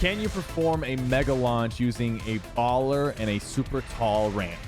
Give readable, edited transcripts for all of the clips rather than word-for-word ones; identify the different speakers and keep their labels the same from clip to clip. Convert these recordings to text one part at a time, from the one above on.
Speaker 1: Can you perform a mega launch using a baller and a super tall ramp?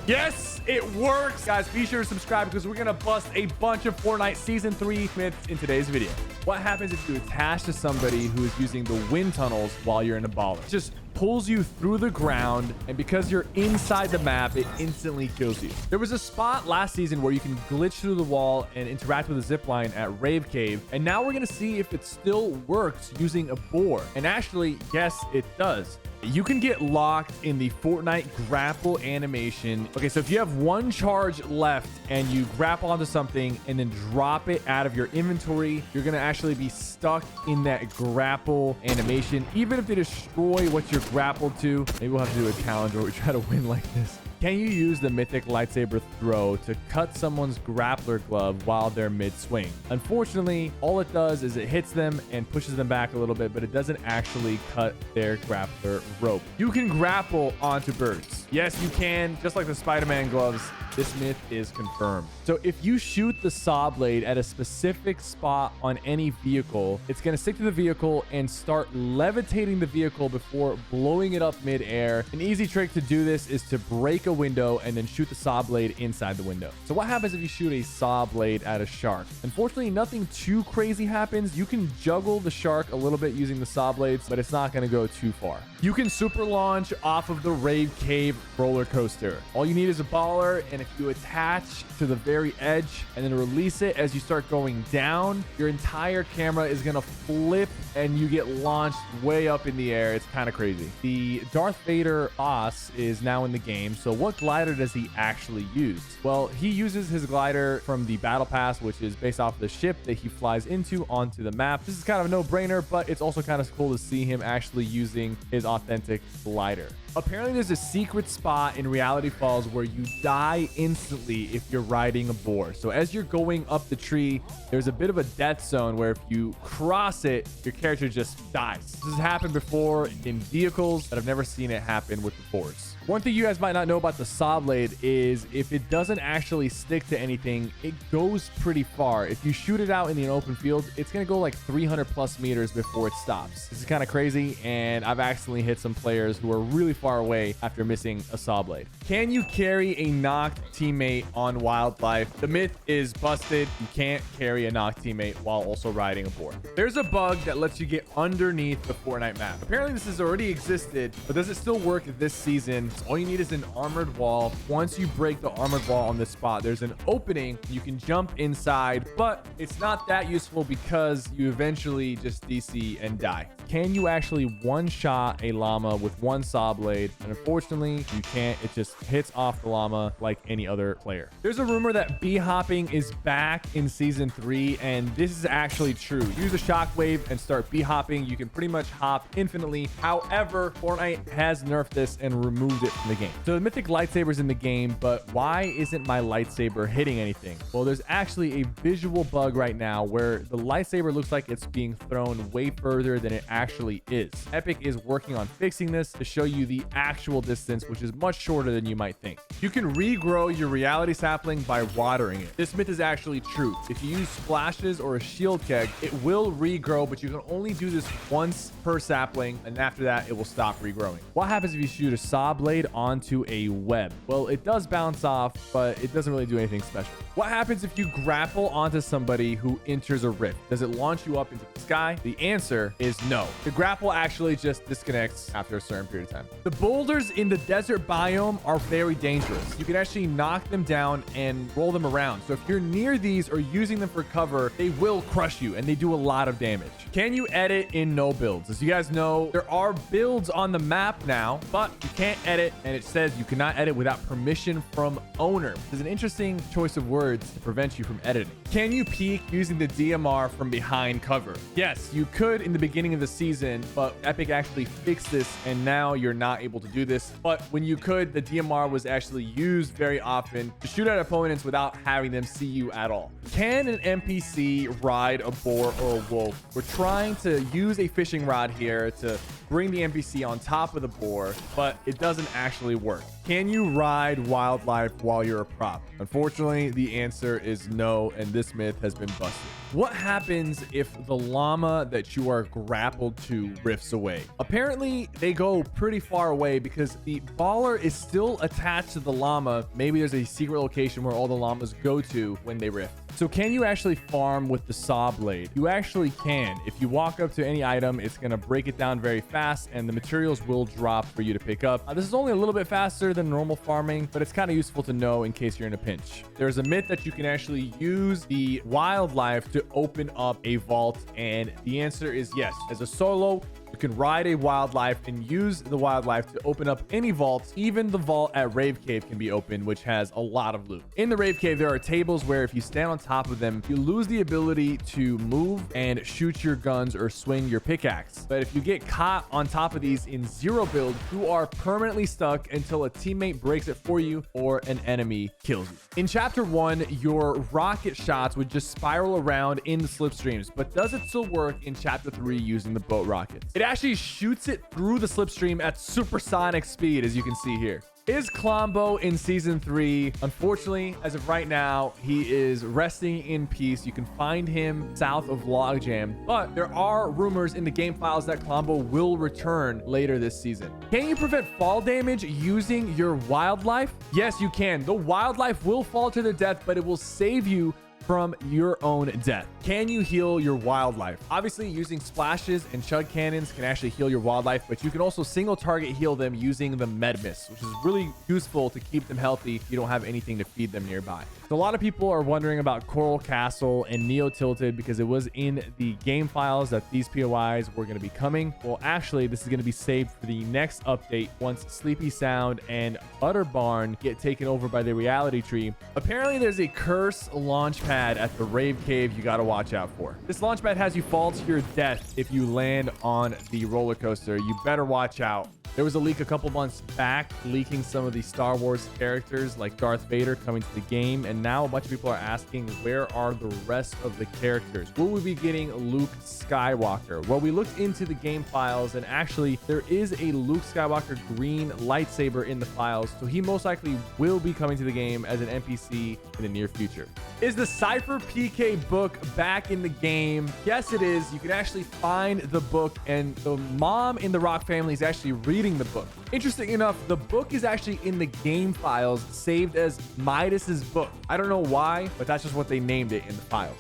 Speaker 1: Yes, it works. Guys, be sure to subscribe because we're gonna bust a bunch of Fortnite Season 3 myths in today's video. What happens if you attach to somebody who is using the wind tunnels while you're in a baller? It just pulls you through the ground, and because you're inside the map, it instantly kills you. There was a spot last season where you can glitch through the wall and interact with a zip line at Rave Cave, and now we're gonna see if it still works using a BOAR. And actually, yes, it does. You can get locked in the Fortnite grapple animation. Okay, so if you have one charge left and you grapple onto something and then drop it out of your inventory, you're gonna actually be stuck in that grapple animation, even if they destroy what you're grappled to. Maybe we'll have to do a challenge where we try to win like this. Can you use the mythic lightsaber throw to cut someone's grappler glove while they're mid-swing? Unfortunately, all it does is it hits them and pushes them back a little bit, but it doesn't actually cut their grappler rope. You can grapple onto birds. Yes, you can, just like the Spider-Man gloves. This myth is confirmed. So if you shoot the SAWBLADE at a specific spot on any vehicle, it's going to stick to the vehicle and start levitating the vehicle before blowing it up mid-air. An easy trick to do this is to break a window and then shoot the SAWBLADE inside the window. So what happens if you shoot a SAWBLADE at a shark? Unfortunately, nothing too crazy happens. You can juggle the shark a little bit using the SAWBLADEs, but it's not going to go too far. You can super launch off of the Rave Cave roller coaster. All you need is a baller, and if you attach to the very edge and then release it as you start going down, your entire camera is gonna flip and you get launched way up in the air. It's kind of crazy. The Darth Vader boss is now in the game. So what glider does he actually use? Well, he uses his glider from the battle pass, which is based off the ship that he flies into onto the map. This is kind of a no-brainer, but it's also kind of cool to see him actually using his authentic glider. Apparently, there's a secret spot in Reality Falls where you die instantly if you're riding a BOAR. So as you're going up the tree, there's a bit of a death zone where if you cross it, your character just dies. This has happened before in vehicles, but I've never seen it happen with the BOARs. One thing you guys might not know about the SAWBLADE is if it doesn't actually stick to anything, it goes pretty far. If you shoot it out in the open field, it's going to go like 300 plus meters before it stops. This is kind of crazy, and I've accidentally hit some players who are really far away after missing a SAWBLADE. Can you carry a knocked teammate on wildlife? The myth is busted. You can't carry a knocked teammate while also riding a BOAR. There's a bug that lets you get underneath the Fortnite map. Apparently this has already existed, but does it still work this season? All you need is an armored wall. Once you break the armored wall on this spot, there's an opening. You can jump inside, but it's not that useful because you eventually just DC and die. Can you actually one-shot a llama with one SAWBLADE? And unfortunately, you can't. It just hits off the llama like any other player. There's a rumor that bee hopping is back in Season 3, and this is actually true. Use a shockwave and start bee hopping. You can pretty much hop infinitely. However, Fortnite has nerfed this and removed it from the game. So the mythic lightsaber's in the game, but why isn't my lightsaber hitting anything? Well, there's actually a visual bug right now where the lightsaber looks like it's being thrown way further than it actually is. Epic is working on fixing this to show you the actual distance, which is much shorter than you might think. You can regrow your reality sapling by watering it. This myth is actually true. If you use splashes or a shield keg, it will regrow, but you can only do this once per sapling, and after that, it will stop regrowing. What happens if you shoot a SAWBLADE onto a web? Well, it does bounce off, but it doesn't really do anything special. What happens if you grapple onto somebody who enters a rift? Does it launch you up into the sky? The answer is no. The grapple actually just disconnects after a certain period of time. The boulders in the desert biome are very dangerous. You can actually knock them down and roll them around. So if you're near these or using them for cover, they will crush you and they do a lot of damage. Can you edit in no builds? As you guys know, there are builds on the map now, but you can't edit, and it says you cannot edit without permission from owner. There's an interesting choice of words to prevent you from editing. Can you peek using the DMR from behind cover? Yes, you could in the beginning of the season, but Epic actually fixed this, and now you're not able to do this. But when you could, the DMR was actually used very often to shoot at opponents without having them see you at all. Can an NPC ride a boar or a wolf? We're trying to use a fishing rod here to bring the NPC on top of the boar, but it doesn't actually work. Can you ride wildlife while you're a prop? Unfortunately, the answer is no, and this myth has been busted. What happens if the llama that you are grappling couple to rifts away. Apparently, they go pretty far away because the baller is still attached to the llama. Maybe there's a secret location where all the llamas go to when they rift. So can you actually farm with the SAWBLADE? You actually can. If you walk up to any item, it's going to break it down very fast and the materials will drop for you to pick up. This is only a little bit faster than normal farming, but it's kind of useful to know in case you're in a pinch. There's a myth that you can actually use the wildlife to open up a vault, and the answer is yes. As a solo, you can ride a wildlife and use the wildlife to open up any vaults. Even the vault at Rave Cave can be opened, which has a lot of loot. In the Rave Cave, there are tables where if you stand on top of them, you lose the ability to move and shoot your guns or swing your pickaxe. But if you get caught on top of these in zero build, you are permanently stuck until a teammate breaks it for you or an enemy kills you. In chapter 1, your rocket shots would just spiral around in the slipstreams, but does it still work in chapter 3 using the boat rockets? It actually shoots it through the slipstream at supersonic speed, as you can see here. Is KLOMBO in season 3? Unfortunately, as of right now, he is resting in peace. You can find him south of Logjam, but there are rumors in the game files that KLOMBO will return later this season. Can you prevent fall damage using your wildlife? Yes, you can. The wildlife will fall to their death, but it will save you from your own death. Can you heal your wildlife? Obviously, using splashes and chug cannons can actually heal your wildlife, but you can also single target heal them using the med mist, which is really useful to keep them healthy if you don't have anything to feed them nearby. So a lot of people are wondering about Coral Castle and Neo Tilted because it was in the game files that these POIs were going to be coming. Well, actually, this is going to be saved for the next update once Sleepy Sound and Butter Barn get taken over by the reality tree. Apparently, there's a curse launch pad at the Rave Cave you got to watch out for. This launch pad has you fall to your death if you land on the roller coaster. You better watch out. There was a leak a couple months back leaking some of the Star Wars characters like Darth Vader coming to the game, and now a bunch of people are asking, where are the rest of the characters? Will we be getting Luke Skywalker? Well, we looked into the game files, and actually there is a Luke Skywalker green lightsaber in the files, so he most likely will be coming to the game as an NPC in the near future. Is the SypherPK book back in the game? Yes, it is. You can actually find the book, and the mom in the Rock family is actually reading the book. Interesting enough, the book is actually in the game files saved as Midas's book. I don't know why, but that's just what they named it in the files.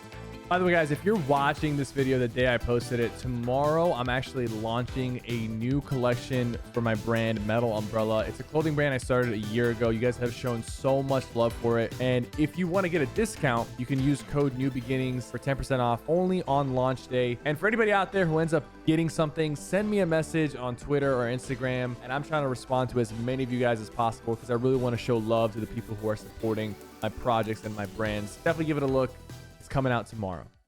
Speaker 1: By the way, guys, if you're watching this video the day I posted it, tomorrow I'm actually launching a new collection for my brand Metal Umbrella. It's a clothing brand I started a year ago. You guys have shown so much love for it, and if you want to get a discount, you can use code New Beginnings for 10% off only on launch day. And for anybody out there who ends up getting something, send me a message on Twitter or Instagram, and I'm trying to respond to as many of you guys as possible because I really want to show love to the people who are supporting my projects and my brands. Definitely give it a look. It's coming out tomorrow.